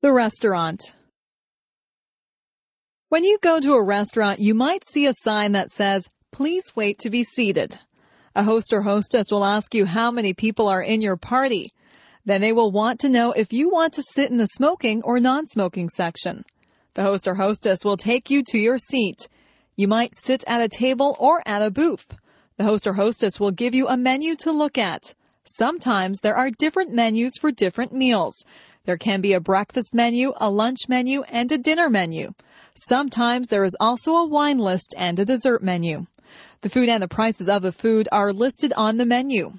The restaurant. When you go to a restaurant, you might see a sign that says, "Please wait to be seated." A host or hostess will ask you how many people are in your party. Then they will want to know if you want to sit in the smoking or non-smoking section. The host or hostess will take you to your seat. You might sit at a table or at a booth. The host or hostess will give you a menu to look at. Sometimes there are different menus for different meals. There can be a breakfast menu, a lunch menu, and a dinner menu. Sometimes there is also a wine list and a dessert menu. The food and the prices of the food are listed on the menu.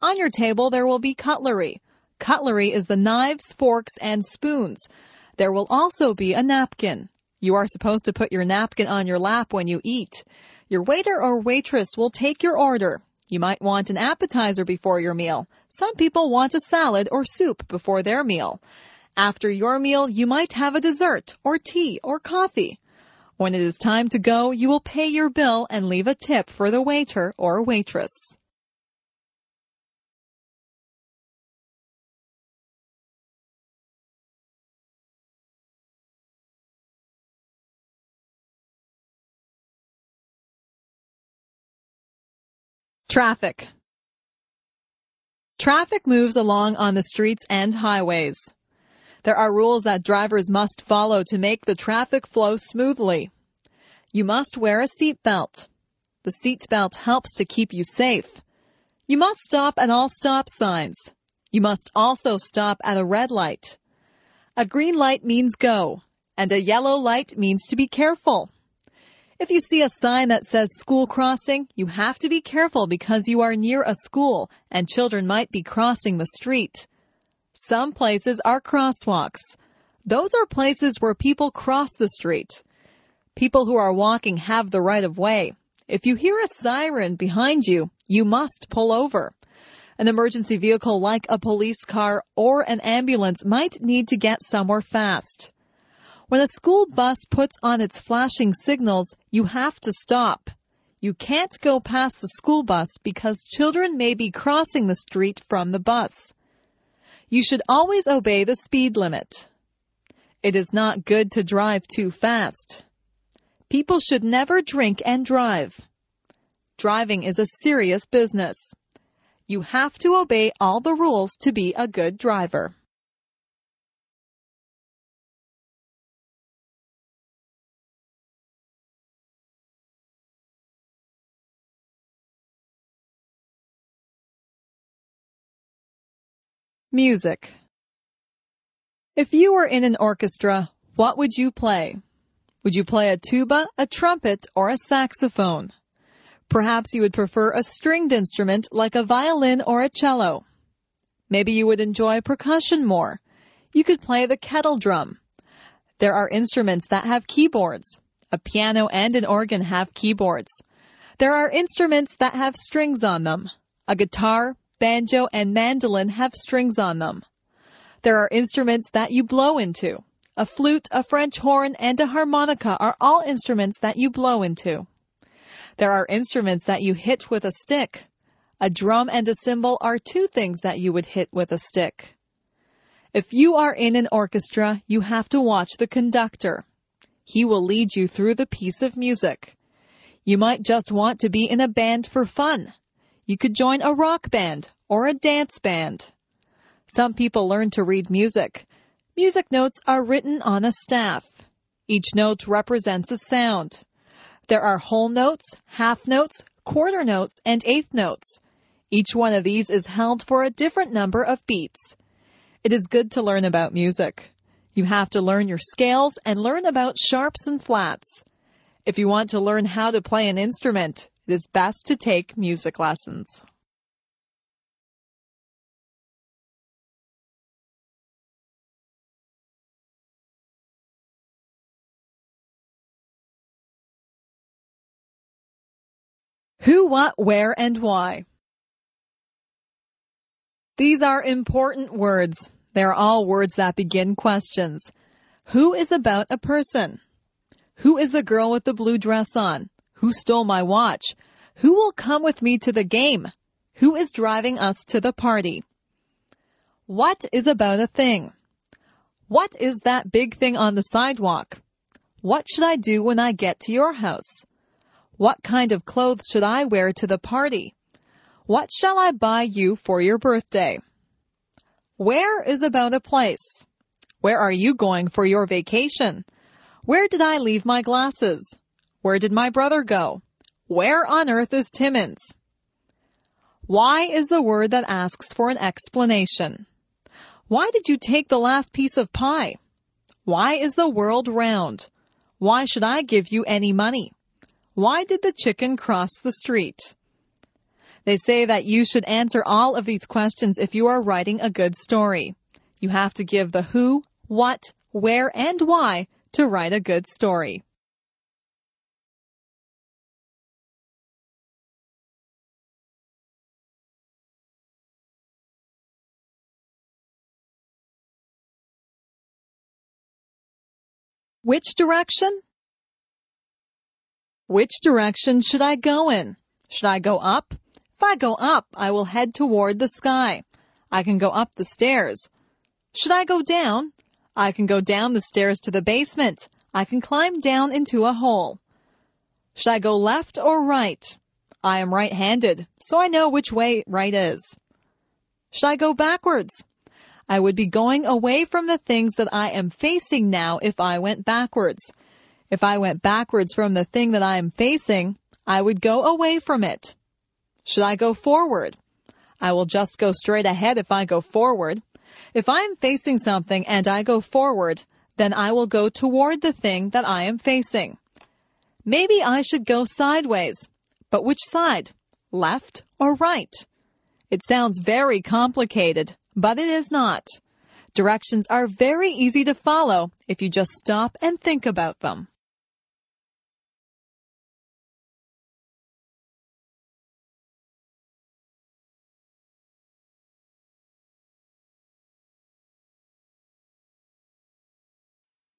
On your table, there will be cutlery. Cutlery is the knives, forks, and spoons. There will also be a napkin. You are supposed to put your napkin on your lap when you eat. Your waiter or waitress will take your order. You might want an appetizer before your meal. Some people want a salad or soup before their meal. After your meal, you might have a dessert or tea or coffee. When it is time to go, you will pay your bill and leave a tip for the waiter or waitress. Traffic. Traffic moves along on the streets and highways. There are rules that drivers must follow to make the traffic flow smoothly. You must wear a seatbelt. The seatbelt helps to keep you safe. You must stop at all stop signs. You must also stop at a red light. A green light means go, and a yellow light means to be careful. If you see a sign that says school crossing, you have to be careful because you are near a school and children might be crossing the street. Some places are crosswalks. Those are places where people cross the street. People who are walking have the right of way. If you hear a siren behind you, you must pull over. An emergency vehicle like a police car or an ambulance might need to get somewhere fast. When a school bus puts on its flashing signals, you have to stop. You can't go past the school bus because children may be crossing the street from the bus. You should always obey the speed limit. It is not good to drive too fast. People should never drink and drive. Driving is a serious business. You have to obey all the rules to be a good driver. Music. If you were in an orchestra, what would you play? Would you play a tuba, a trumpet, or a saxophone? Perhaps you would prefer a stringed instrument like a violin or a cello. Maybe you would enjoy percussion more. You could play the kettle drum. There are instruments that have keyboards. A piano and an organ have keyboards. There are instruments that have strings on them. A guitar, banjo, and mandolin have strings on them. There are instruments that you blow into. A flute, a French horn, and a harmonica are all instruments that you blow into. There are instruments that you hit with a stick. A drum and a cymbal are two things that you would hit with a stick. If you are in an orchestra, you have to watch the conductor. He will lead you through the piece of music. You might just want to be in a band for fun. You could join a rock band or a dance band. Some people learn to read music. Music notes are written on a staff. Each note represents a sound. There are whole notes, half notes, quarter notes, and eighth notes. Each one of these is held for a different number of beats. It is good to learn about music. You have to learn your scales and learn about sharps and flats. If you want to learn how to play an instrument, it is best to take music lessons. Who, what, where, and why. These are important words. They are all words that begin questions. Who is about a person? Who is the girl with the blue dress on? Who stole my watch? Who will come with me to the game? Who is driving us to the party? What is about a thing? What is that big thing on the sidewalk? What should I do when I get to your house? What kind of clothes should I wear to the party? What shall I buy you for your birthday? Where is about a place. Where are you going for your vacation? Where did I leave my glasses? Where did my brother go? Where on earth is Timmins? Why is the word that asks for an explanation. Why did you take the last piece of pie? Why is the world round? Why should I give you any money? Why did the chicken cross the street? They say that you should answer all of these questions if you are writing a good story. You have to give the who, what, where, and why to write a good story. Which direction? Which direction should I go in? Should I go up? If I go up, I will head toward the sky. I can go up the stairs. Should I go down? I can go down the stairs to the basement. I can climb down into a hole. Should I go left or right? I am right-handed, so I know which way right is. Should I go backwards? I would be going away from the things that I am facing now if I went backwards. If I went backwards from the thing that I am facing, I would go away from it. Should I go forward? I will just go straight ahead if I go forward. If I am facing something and I go forward, then I will go toward the thing that I am facing. Maybe I should go sideways. But which side? Left or right? It sounds very complicated, but it is not. Directions are very easy to follow if you just stop and think about them.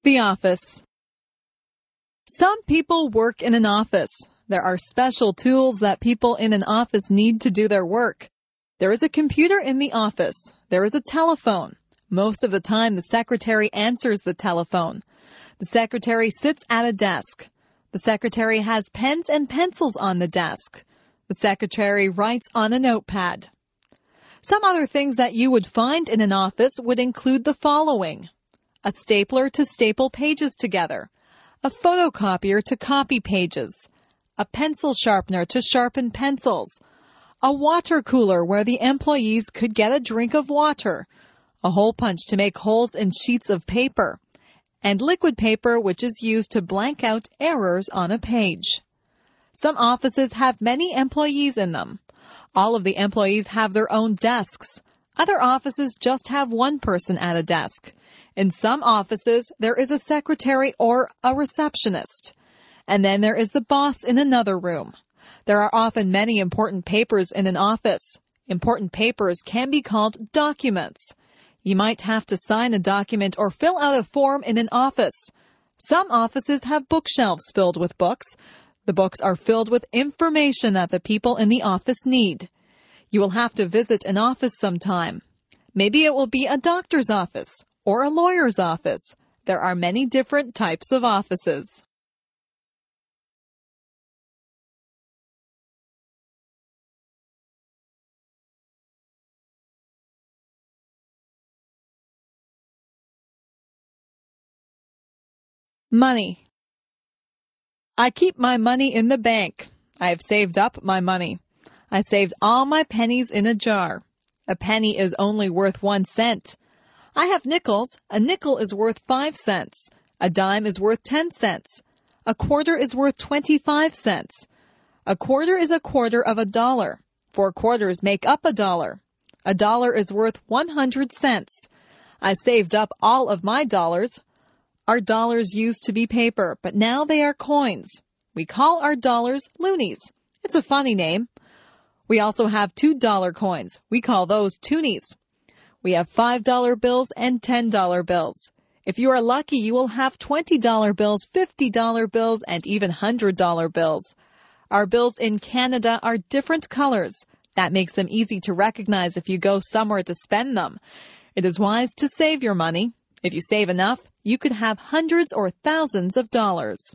The office. Some people work in an office. There are special tools that people in an office need to do their work. There is a computer in the office. There is a telephone. Most of the time, the secretary answers the telephone. The secretary sits at a desk. The secretary has pens and pencils on the desk. The secretary writes on a notepad. Some other things that you would find in an office would include the following: a stapler to staple pages together, a photocopier to copy pages, a pencil sharpener to sharpen pencils, a water cooler where the employees could get a drink of water, a hole punch to make holes in sheets of paper, and liquid paper which is used to blank out errors on a page. Some offices have many employees in them. All of the employees have their own desks. Other offices just have one person at a desk. In some offices, there is a secretary or a receptionist. And then there is the boss in another room. There are often many important papers in an office. Important papers can be called documents. You might have to sign a document or fill out a form in an office. Some offices have bookshelves filled with books. The books are filled with information that the people in the office need. You will have to visit an office sometime. Maybe it will be a doctor's office or a lawyer's office. There are many different types of offices. Money. I keep my money in the bank. I have saved up my money. I saved all my pennies in a jar. A penny is only worth 1 cent. I have nickels. A nickel is worth 5 cents. A dime is worth 10 cents. A quarter is worth 25 cents. A quarter is a quarter of a dollar. 4 quarters make up a dollar. A dollar is worth 100 cents. I saved up all of my dollars. Our dollars used to be paper, but now they are coins. We call our dollars loonies. It's a funny name. We also have $2 coins. We call those toonies. We have $5 bills and $10 bills. If you are lucky, you will have $20 bills, $50 bills, and even $100 bills. Our bills in Canada are different colors. That makes them easy to recognize if you go somewhere to spend them. It is wise to save your money. If you save enough, you could have hundreds or thousands of dollars.